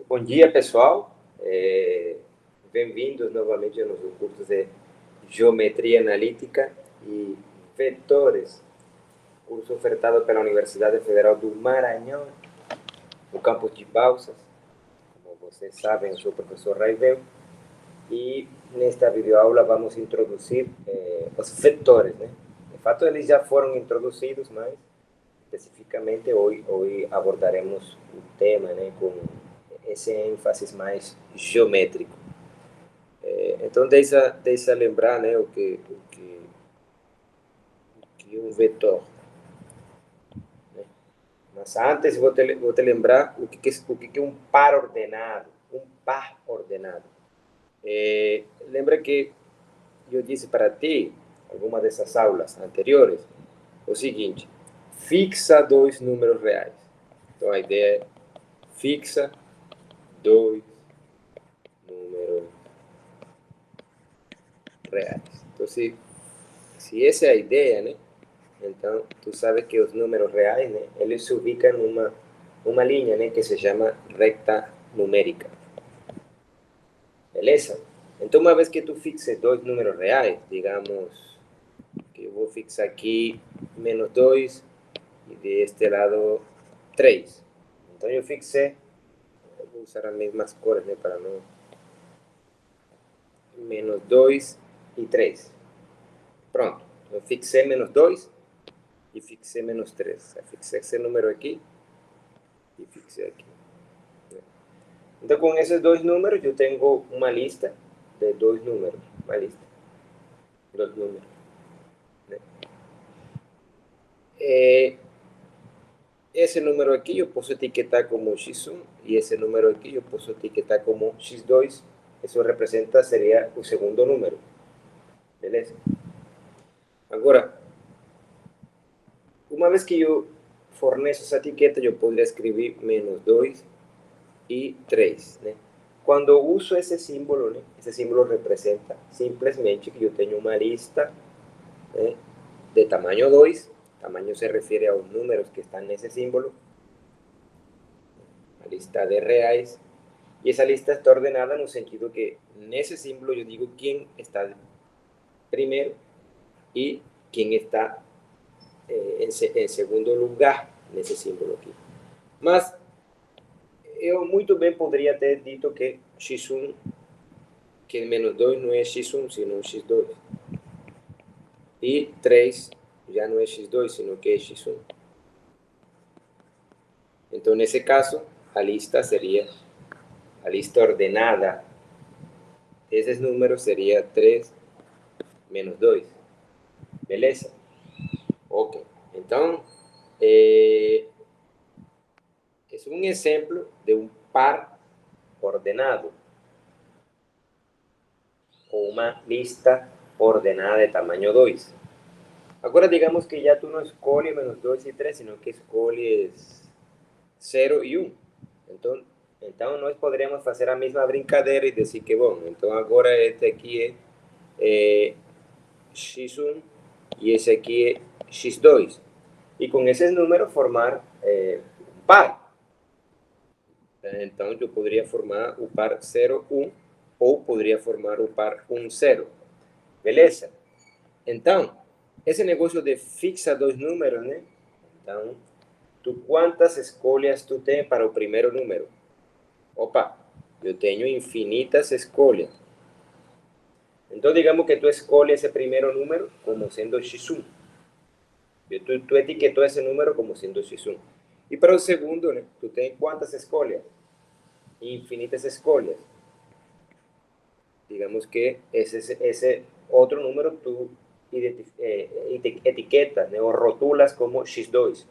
Bom dia, pessoal. Bem-vindos novamente ao nosso curso de Geometria Analítica e Vetores, curso ofertado pela Universidade Federal do Maranhão, no campus de Balsas. Como vocês sabem, eu sou o professor Raivel e nesta videoaula vamos introduzir os vetores, né? De fato, eles já foram introduzidos, mas especificamente hoje abordaremos o tema, né, com esse ênfase mais geométrico. Então, deixa lembrar, né, o que é um vetor. Né? Mas antes, vou te lembrar o que é um par ordenado. Um par ordenado. Lembra que eu disse para ti, alguma dessas aulas anteriores, o seguinte: fixa dois números reais. Então, a ideia é fixa dois números reais. Então, se essa é a ideia, né? Então, tu sabes que os números reais, né, eles se ubicam numa linha, né, que se chama recta numérica. Beleza? Então, uma vez que tu fixes dois números reais, digamos que eu vou fixar aqui menos 2 e deste lado 3. Então, eu fixei, eu vou usar as mesmas cores, né, para não... menos 2 e 3. Pronto. Eu fixei menos 2 e fixei menos 3. Eu fixei esse número aqui e fixei aqui. Então, com esses dois números, eu tenho uma lista de dois números. Uma lista. Dois números. Né? Esse número aqui eu posso etiquetar como x1 e esse número aqui eu posso etiquetar como x2. Isso representa, seria o segundo número. Beleza? Agora, uma vez que eu forneço essa etiqueta, eu poderia escrever menos 2 e 3, né? Quando eu uso esse símbolo, né, esse símbolo representa simplesmente que eu tenho uma lista, né, de tamanho 2, tamanho se refere aos números que estão nesse símbolo, a lista de reais, e essa lista está ordenada no sentido que nesse símbolo eu digo quem está primeiro e quem está em segundo lugar nesse símbolo aqui. Mas eu muito bem poderia ter dito que x1, que menos 2 não é x1, sino x2. E 3 já não é x2, sino que é x1. Então, nesse caso, a lista seria, a lista ordenada desses números seria 3 menos 2. Beleza? Ok. Então, é um exemplo de um par ordenado ou uma lista ordenada de tamanho 2. Agora, digamos que já tu não escolhes menos 2 e 3, sino que escolhes 0 e 1. Então, nós poderíamos fazer a mesma brincadeira e dizer que, bom, então agora este aqui é x1 e esse aqui é x2. E com esses números formar um par. Então, eu poderia formar o par 0, 1, ou poderia formar o par 1, 0. Beleza? Então, esse negócio de fixa dois números, né? Então, quantas escolhas tu tem para o primeiro número? Opa, eu tenho infinitas escolhas. Então, digamos que tu escolhes esse primeiro número como sendo x1. Tu etiquetou esse número como sendo x1. E para o segundo, né, tu tem quantas escolhas? Infinitas escolhas. Digamos que esse outro número tu etiquetas, né, ou rotulas como x2.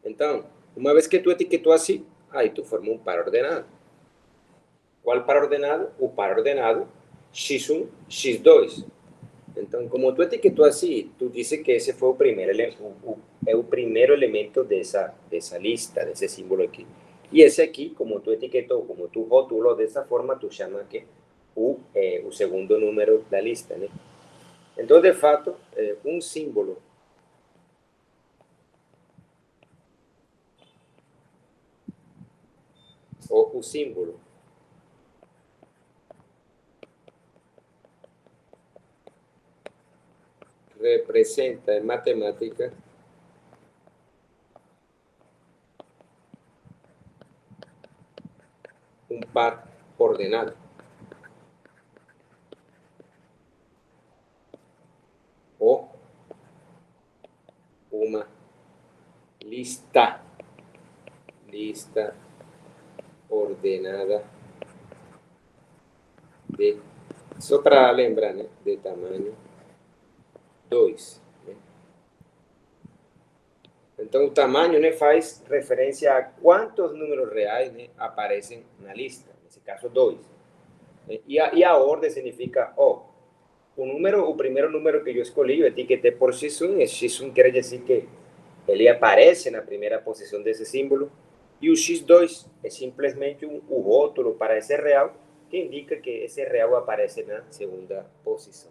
Então, uma vez que tu etiquetou assim, aí tu forma um par ordenado. Qual par ordenado? O par ordenado x1, x2. Então, como tu etiquetou assim, tu disse que esse foi o primeiro elemento dessa lista, desse símbolo aqui. E esse aqui, como tu etiquetou, como tu rotulou dessa forma, tu chama que o segundo número da lista, né? Então, de fato, um símbolo o símbolo representa en matemática un par ordenado o una lista ordenada de, só para lembrar, né, de tamanho 2. Né? Então, o tamanho, né, faz referência a quantos números reais, né, aparecem na lista, nesse caso 2. Né? E a ordem significa, o primeiro número que eu escolhi, eu etiquetei por x1, e x1 quer dizer que ele aparece na primeira posição desse símbolo, e o x2 é simplesmente o rótulo para esse real, que indica que esse real aparece na segunda posição.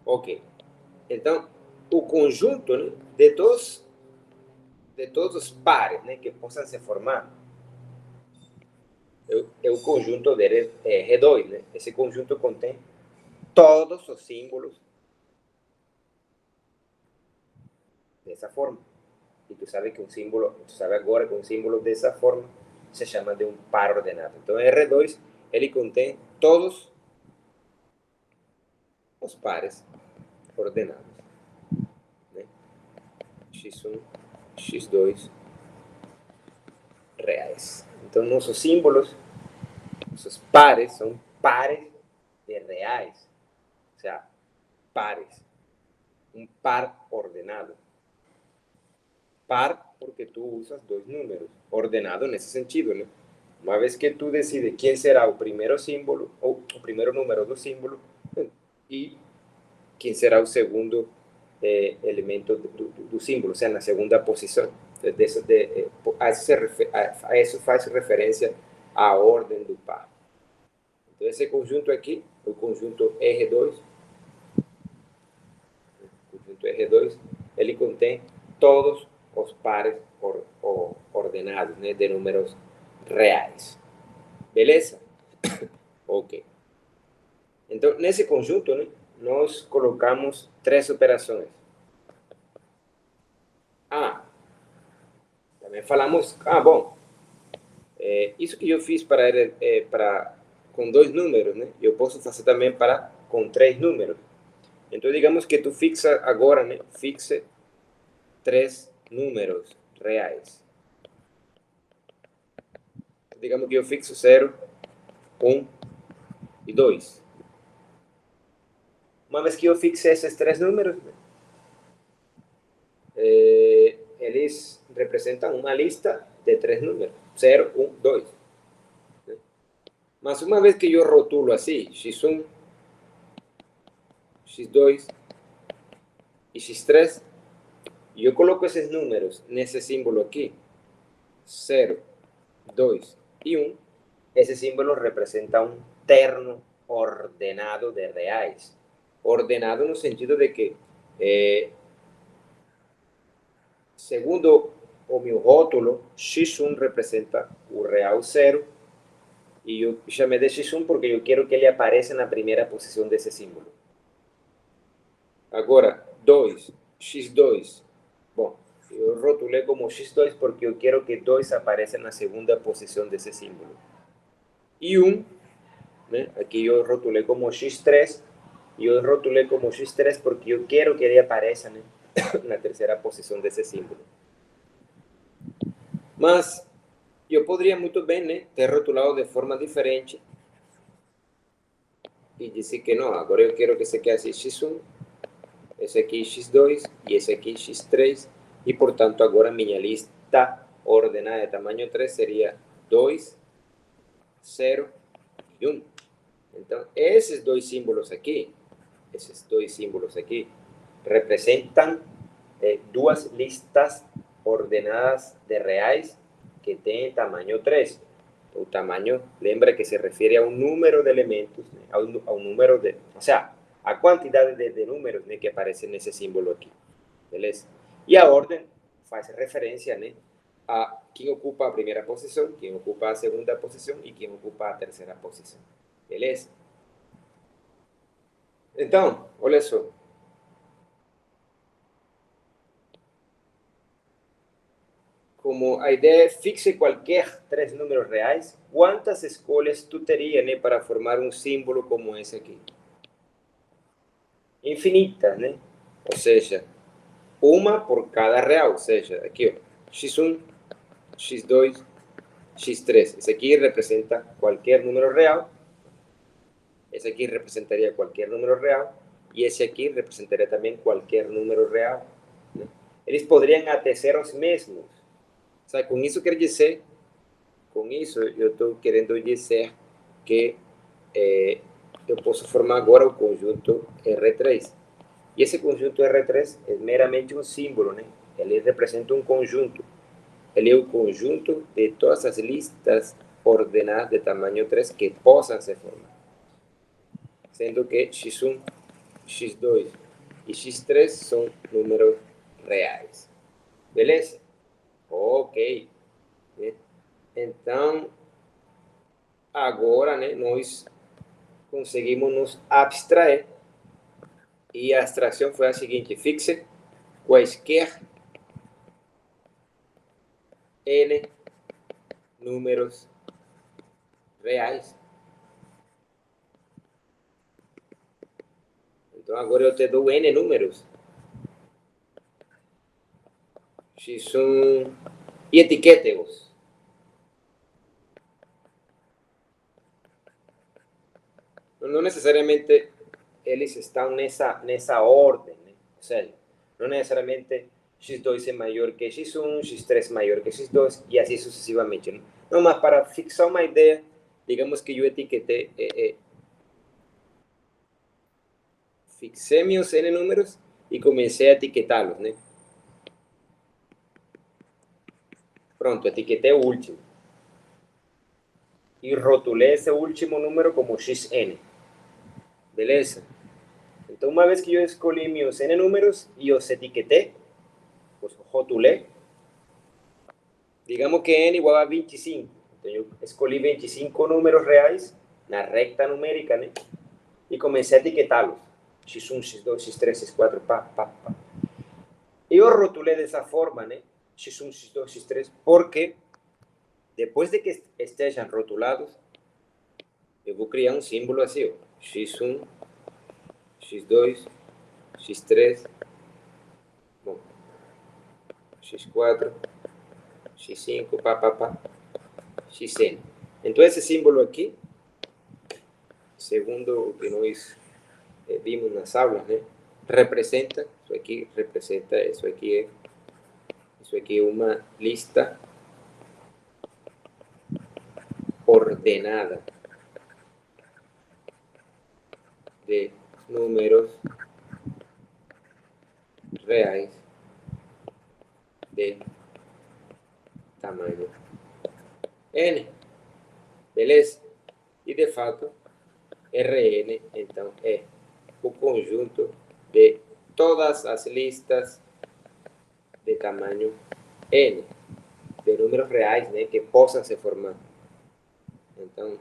Ok. Então, o conjunto, né, de todos os pares, né, que possam se formar é o conjunto de R2. Né? Esse conjunto contém todos os símbolos dessa forma. E tu sabe que tu sabe agora que um símbolo dessa forma se chama de um par ordenado. Então, R2, ele contém todos os pares ordenados. Né? X1, X2, reais. Então, nossos símbolos, nossos pares, são pares de reais. O sea, pares. Un par ordenado. Par porque tú usas dos números. Ordenado en ese sentido, ¿no? Una vez que tú decides quién será el primero símbolo, o el primero número do símbolo, y quién será el segundo elemento do símbolo, o sea, en la segunda posición. A eso hace referencia a orden do par. Entonces, ese conjunto aquí, el conjunto R2, ele contém todos os pares ordenados, né, de números reais. Beleza? Ok. Então, nesse conjunto, né, nós colocamos três operações. Também falamos, bom, isso que eu fiz com dois números, né, eu posso fazer também com três números. Então, digamos que tu fixa agora, né, fixe três números reais. Digamos que eu fixo 0, 1 e 2. Uma vez que eu fixe esses três números, eles representam uma lista de três números, 0, 1, 2. Mas uma vez que eu rotulo assim, x1, x2 e x3, e eu coloco esses números nesse símbolo aqui, 0, 2 e 1, esse símbolo representa um terno ordenado de reais. Ordenado no sentido de que, segundo o meu rótulo, x1 representa o real 0, e eu chamei de x1 porque eu quero que ele apareça na primeira posição desse símbolo. Agora, 2, x2, bom, eu rotulei como x2 porque eu quero que 2 apareça na segunda posição desse símbolo. E 1, né, aqui eu rotulei como x3, e eu rotulei como x3 porque eu quero que ele apareça, né, na terceira posição desse símbolo. Mas eu poderia muito bem, né, ter rotulado de forma diferente e dizer que não, agora eu quero que esse aqui seja x1, esse aqui x2 e esse aqui x3, e portanto agora minha lista ordenada de tamanho 3 seria 2, 0 e 1. Então, esses dois símbolos aqui representam duas listas ordenadas de reais que têm tamanho 3. O tamanho, lembra que se refere a um número de elementos, né? a um número de... O sea, a quantidade de números, que aparecem nesse símbolo aqui. Beleza? E a ordem faz referência, a quem ocupa a primeira posição, quem ocupa a segunda posição e quem ocupa a terceira posição. Beleza? Então, olha só. Como a ideia é fixe qualquer três números reais, quantas escolhas tu teria, né, para formar um símbolo como esse aqui? Infinita, né? Ou seja, uma por cada real. Ou seja, aqui, ó, x1, x2, x3. Esse aqui representa qualquer número real. Esse aqui representaria qualquer número real. E esse aqui representaria também qualquer número real, né? Eles poderiam até ser os mesmos. Sabe, com isso quer dizer, com isso eu estou querendo dizer que eu posso formar agora o conjunto R3. E esse conjunto R3 é meramente um símbolo, né? Ele representa um conjunto. Ele é o conjunto de todas as listas ordenadas de tamanho 3 que possam se formar. Sendo que x1, x2 e x3 são números reais. Beleza? Ok. Então, agora, né, nós conseguimos nos abstrair. E a abstração foi a seguinte: fixe quaisquer n números reais. Então agora eu te dou n números. X1 e etiquete-os. Não necessariamente eles estão nessa ordem, né? Ou seja, não necessariamente x2 é maior que x1, x3 é maior que x2 e assim sucessivamente. Não, não, mas para fixar uma ideia, digamos que eu etiquetei, fixei meus n números e comecei a etiquetá-los, né? Pronto, etiquetei o último. E rotulei esse último número como xn. Beleza? Então, uma vez que eu escolhi meus n números e os etiquetei, os rotulei, digamos que n igual a 25. Então, eu escolhi 25 números reais na recta numérica, né? E comecei a etiquetá-los. X1, X2, X3, X4, pá, pá, pá. Eu rotulei dessa forma, né? X1, X2, X3, porque depois de que estejam rotulados, eu vou criar um símbolo assim, ó. X1, X2, X3, bom, X4, X5, pá, pá, pá, Xn. Então, esse símbolo aqui, segundo o que nós vimos nas aulas, né, representa, isso aqui é uma lista ordenada de números reais de tamanho n. Beleza? E de fato, Rn, então, é o conjunto de todas as listas de tamanho n, de números reais, né, que possam se formar. Então,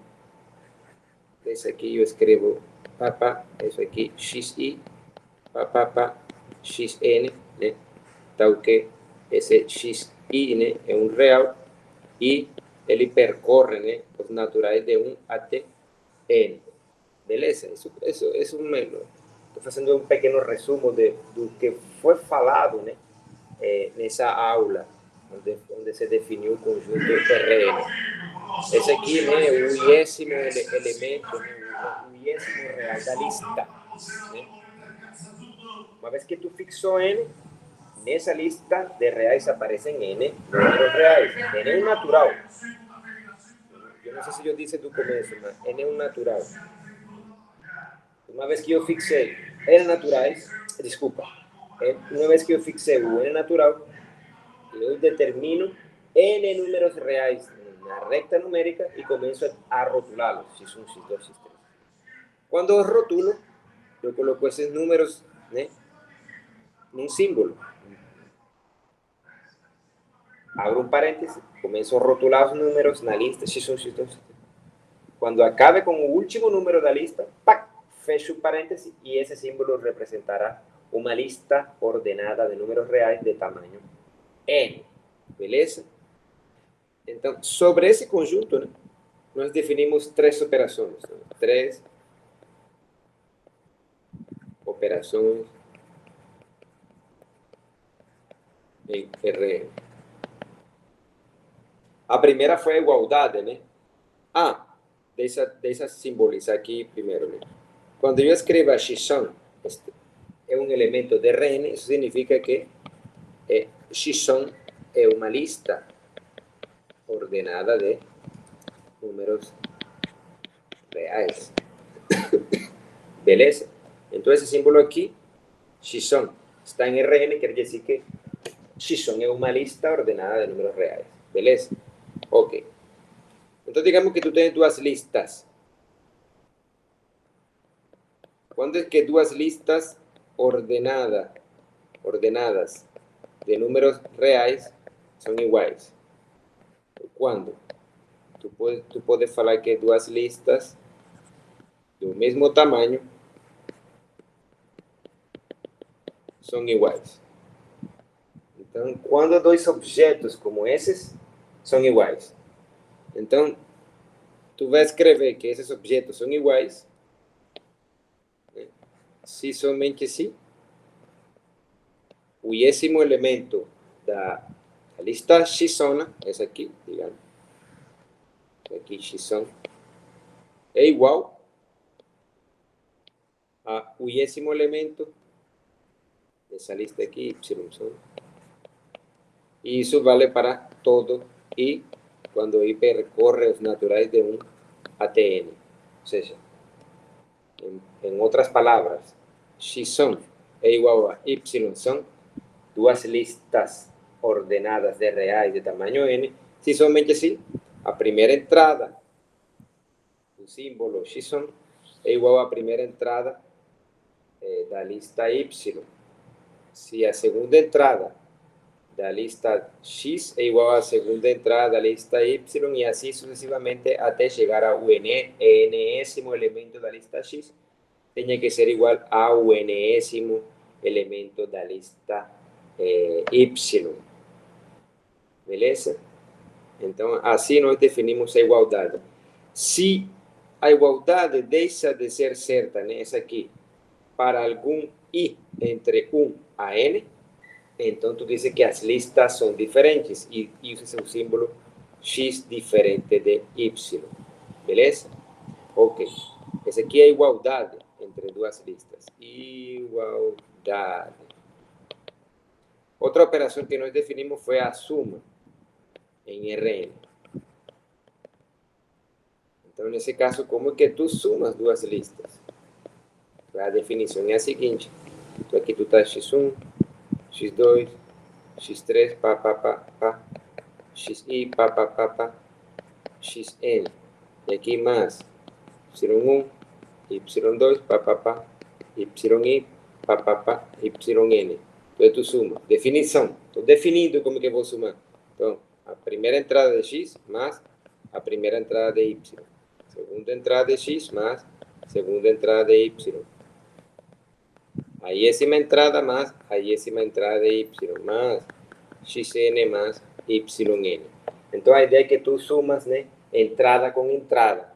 esse aqui eu escrevo papá, isso aqui xi, papá, xn, né? Tal que esse xi, né, é um real e ele percorre, né, os naturais de 1 até n. Beleza? Isso é um menos. Estou fazendo um pequeno resumo do que foi falado, né, nessa aula, onde se definiu o conjunto Rn. Esse aqui, né, o iésimo elemento, né, o iésimo real da lista. Né? Uma vez que tu fixou n, nessa lista de reais aparecem n números reais. N é um natural. Eu não sei se eu disse do começo, mas n é um natural. Uma vez que eu fixei n naturais, desculpa, uma vez que eu fixei o n natural, eu determino n números reais na recta numérica e começo a rotulá-los, x1, x2, x3. Quando eu rotulo, eu coloco esses números, né, num símbolo. abro um parêntese, começo a rotular os números na lista, x1, x2, x3. Quando acabe com o último número da lista, ¡pac!, fecho o parêntese e esse símbolo representará uma lista ordenada de números reais de tamanho n. Beleza? Então, sobre esse conjunto, né, nós definimos três operações. Né? Três operações em Rn. A primeira foi a igualdade, né? Deixa simbolizar aqui primeiro, né? Quando eu escrevo x é um elemento de Rn, isso significa que x é uma lista ordenada de números reais. Beleza? Então, esse símbolo aqui, x está em Rn, quer dizer que x é uma lista ordenada de números reais. Beleza? Ok. Então, digamos que tu tens duas listas. Quando é que duas listas ordenadas de números reais são iguais? Quando? Tu podes falar que duas listas do mesmo tamanho são iguais. Então, quando dois objetos como esses são iguais. Então, tu vai escrever que esses objetos são iguais, né? Se somente se o décimo elemento da lista x, essa aqui, digamos, aqui x é igual ao décimo elemento dessa lista aqui, y. E isso vale para todo I quando I percorre os naturais de um até N. Ou seja, em outras palavras, x é igual a y são duas listas ordenadas de reais de tamanho n, se somente se a primeira entrada do símbolo x é igual à primeira entrada da lista y. Se a segunda entrada da lista x é igual à segunda entrada da lista y e assim sucessivamente até chegar ao enésimo elemento da lista x, tenha que ser igual ao enésimo elemento da lista y. Beleza? Então, assim nós definimos a igualdade. Se a igualdade deixa de ser certa, né, essa aqui, para algum i entre 1 a n, então tu diz que as listas são diferentes e usa o símbolo x diferente de y. Beleza? Ok. Essa aqui é a igualdade entre duas listas. Igualdade. Outra operação que nós definimos foi a suma em Rn. Então, nesse caso, como é que tu sumas duas listas? A definição é a seguinte. Então, aqui tu tá x1, x2, x3, pá, pá, pá, pá, xi, pá, pá, pá, pá, xn. E aqui mais y1, y2, pá, pá, pá, yi, pá, pá, pá, yn. Então, tu suma. Definição. Estou definindo como que eu vou sumar. Então, a primeira entrada de x mais a primeira entrada de y. Segunda entrada de x más segunda entrada de y. A décima entrada más a décima entrada de y más xn más yn. Então, a ideia é que tu sumas, né, entrada com entrada.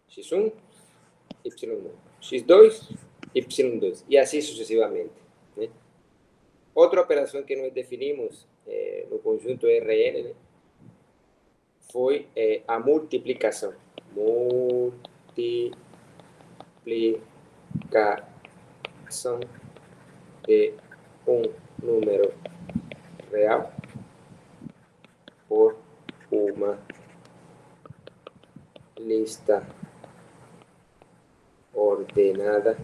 x1, y1. x2, y2. E assim sucessivamente. Né? Outra operação que nós definimos no conjunto Rn, né, foi a multiplicação. Multiplicação de um número real por uma lista ordenada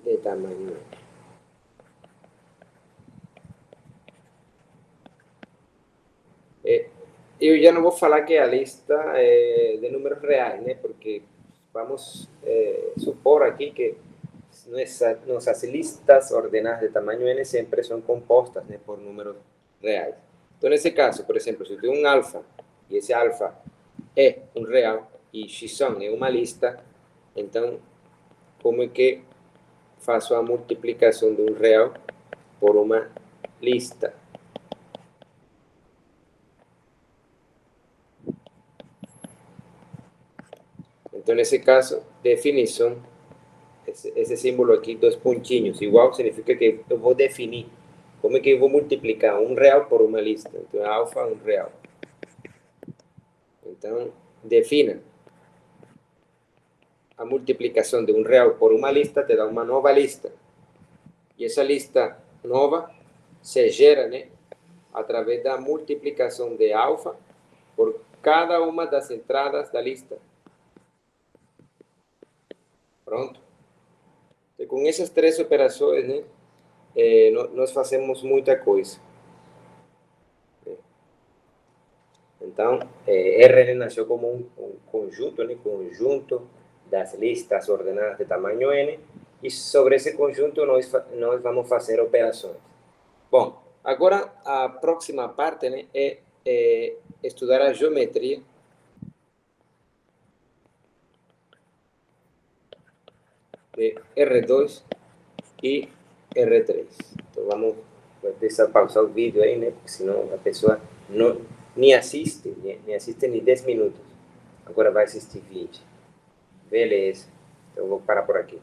de tamanho. Eu já não vou falar que é a lista de números reais, né? Porque vamos supor aqui que nuestras listas ordenadas de tamaño n siempre son compostas, né, por números reais. Então, nesse caso, por exemplo, se eu tenho um alfa, e esse alfa é um real, e x é uma lista, então, como é que faço a multiplicação de um real por uma lista? Então, nesse caso, definição, esse símbolo aqui, dois pontinhos, igual, significa que eu vou definir como é que eu vou multiplicar um real por uma lista. Então, alfa, um real. Então, defina a multiplicação de um real por uma lista, te dá uma nova lista. E essa lista nova se gera, né, através da multiplicação de alfa por cada uma das entradas da lista. Pronto. E com essas três operações, né, nós fazemos muita coisa. Então, R nasceu como um conjunto, né, conjunto das listas ordenadas de tamanho n, e sobre esse conjunto nós vamos fazer operações. Bom, agora a próxima parte, né, é estudar a geometria de R2 e R3. Então vamos deixar pausar o vídeo aí, né, porque senão a pessoa nem assiste nem 10 minutos. Agora vai assistir 20. Beleza, então eu vou parar por aqui.